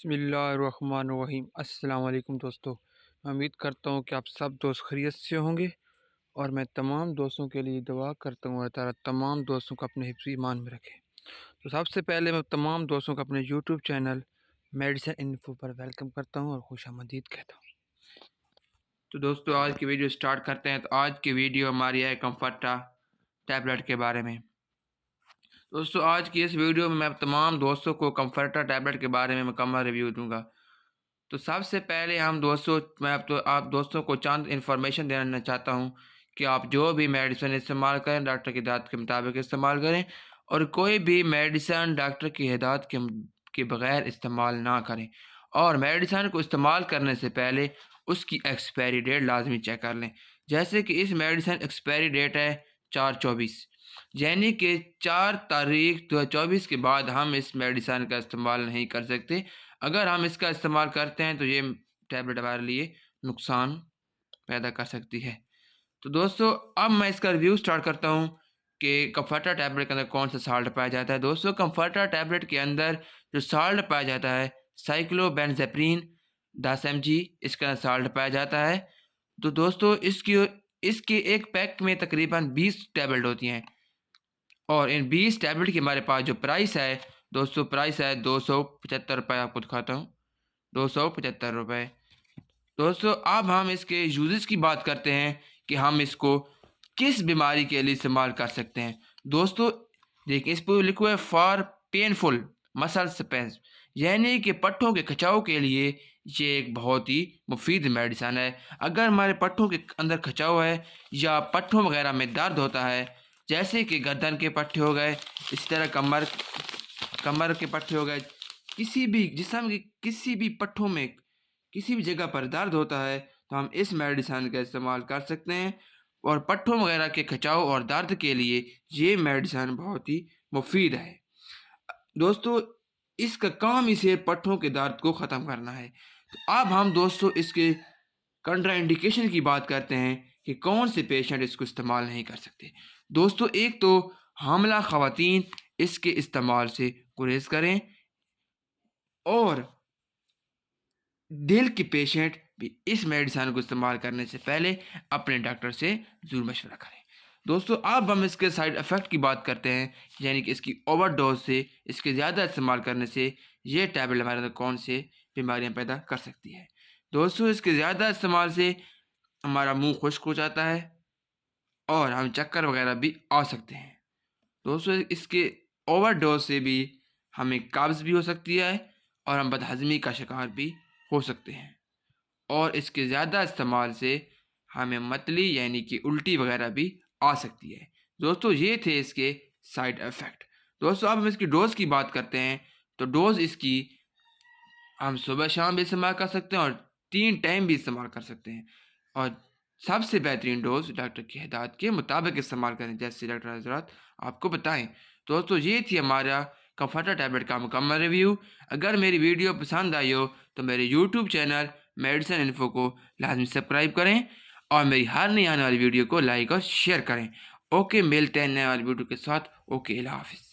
बिस्मिल्लाहिर्रहमानिर्रहीम। अस्सलाम वालेकुम दोस्तों, मैं उम्मीद करता हूँ कि आप सब दोस्त खैरियत से होंगे और मैं तमाम दोस्तों के लिए दुआ करता हूँ अल्लाह ताला तमाम दोस्तों को अपने हिफ्ज़ ईमान में रखे। तो सबसे पहले मैं तमाम दोस्तों को अपने यूट्यूब चैनल मेडिसिन इन्फो पर वेलकम करता हूँ और खुशामदीद कहता हूँ। तो दोस्तों आज की वीडियो स्टार्ट करते हैं। तो आज की वीडियो हमारी है कम्फर्टा टैबलेट के बारे में। दोस्तों आज की इस वीडियो में मैं तमाम दोस्तों को कम्फर्टा टैबलेट के बारे में मुकम्मल रिव्यू दूंगा। तो सबसे पहले मैं आप दोस्तों को चंद इन्फॉर्मेशन देना चाहता हूँ कि आप जो भी मेडिसिन इस्तेमाल करें डॉक्टर की हिदायत के मुताबिक इस्तेमाल करें और कोई भी मेडिसिन डॉक्टर की हिदायत के बगैर इस्तेमाल ना करें। और मेडिसिन को इस्तेमाल करने से पहले उसकी एक्सपायरी डेट लाजमी चेक कर लें। जैसे कि इस मेडिसिन एक्सपायरी डेट है 4/24, यानी कि 4 तारीख 2024 के बाद हम इस मेडिसिन का इस्तेमाल नहीं कर सकते। अगर हम इसका इस्तेमाल करते हैं तो ये टैबलेट हमारे लिए नुकसान पैदा कर सकती है। तो दोस्तों अब मैं इसका रिव्यू स्टार्ट करता हूँ कि कम्फर्टा टैबलेट के अंदर कौन सा साल्ट पाया जाता है। दोस्तों कम्फर्टा टैबलेट के अंदर जो साल्ट पाया जाता है साइक्लोबेंजाप्रीन 10 mg इसके अंदर साल्ट पाया जाता है। तो दोस्तों इसके एक पैक में तकरीबन 20 टैबलेट होती हैं और इन 20 टैबलेट की हमारे पास जो प्राइस है दोस्तों प्राइस है 275 रुपये। आपको दिखाता हूँ 275 रुपये। दोस्तों अब हम इसके यूजेस की बात करते हैं कि हम इसको किस बीमारी के लिए इस्तेमाल कर सकते हैं। दोस्तों देखिए इस पर लिखा है फॉर पेनफुल मसल स्पेंस, यानी कि पट्टों के खिंचाव के लिए ये एक बहुत ही मुफीद मेडिसन है। अगर हमारे पट्टों के अंदर खिंचाव है या पट्टों वगैरह में दर्द होता है, जैसे कि गर्दन के पट्टे हो गए, इस तरह कमर के पट्टे हो गए, किसी भी जिस्म के किसी भी पट्टों में किसी भी जगह पर दर्द होता है तो हम इस मेडिसिन का इस्तेमाल कर सकते हैं। और पट्टों वगैरह के खिंचाव और दर्द के लिए ये मेडिसिन बहुत ही मुफीद है। दोस्तों इसका काम इसे पट्टों के दर्द को ख़त्म करना है। तो अब हम दोस्तों इसके कंट्राइंडिकेशन की बात करते हैं कि कौन से पेशेंट इसको इस्तेमाल नहीं कर सकते। दोस्तों एक तो हामिला ख़वातीन इसके इस्तेमाल से गुरेज करें और दिल के पेशेंट भी इस मेडिसिन को इस्तेमाल करने से पहले अपने डॉक्टर से ज़रूर मशवरा करें। दोस्तों अब हम इसके साइड इफ़ेक्ट की बात करते हैं, यानी कि इसकी ओवरडोज से इसके ज़्यादा इस्तेमाल करने से ये टैबलेट हमारे अंदर कौन से बीमारियां पैदा कर सकती है। दोस्तों इसके ज़्यादा इस्तेमाल से हमारा मुंह खुश्क हो जाता है और हम चक्कर वगैरह भी आ सकते हैं। दोस्तों इसके ओवरडोज से भी हमें कब्ज़ भी हो सकती है और हम बदहज़मी का शिकार भी हो सकते हैं। और इसके ज़्यादा इस्तेमाल से हमें मतली यानी कि उल्टी वगैरह भी आ सकती है। दोस्तों ये थे इसके साइड इफ़ेक्ट। दोस्तों अब हम इसकी डोज़ की बात करते हैं। तो डोज़ इसकी हम सुबह शाम भी इस्तेमाल कर सकते हैं और 3 टाइम भी इस्तेमाल कर सकते हैं। और सबसे बेहतरीन डोज़ डॉक्टर की हिदायत के मुताबिक इस्तेमाल करें, जैसे डॉक्टर हज़रात आपको बताएं। दोस्तों ये थी हमारा कम्फर्टा टैबलेट का मुकम्मल रिव्यू। अगर मेरी वीडियो पसंद आई हो तो मेरे यूट्यूब चैनल मेडिसिन इन्फो को लाजमी सब्सक्राइब करें और मेरी हर नई आने वाली वीडियो को लाइक और शेयर करें। ओके मिलते हैं नए वाली वीडियो के साथ। ओके अल्लाह हाफ़िज़।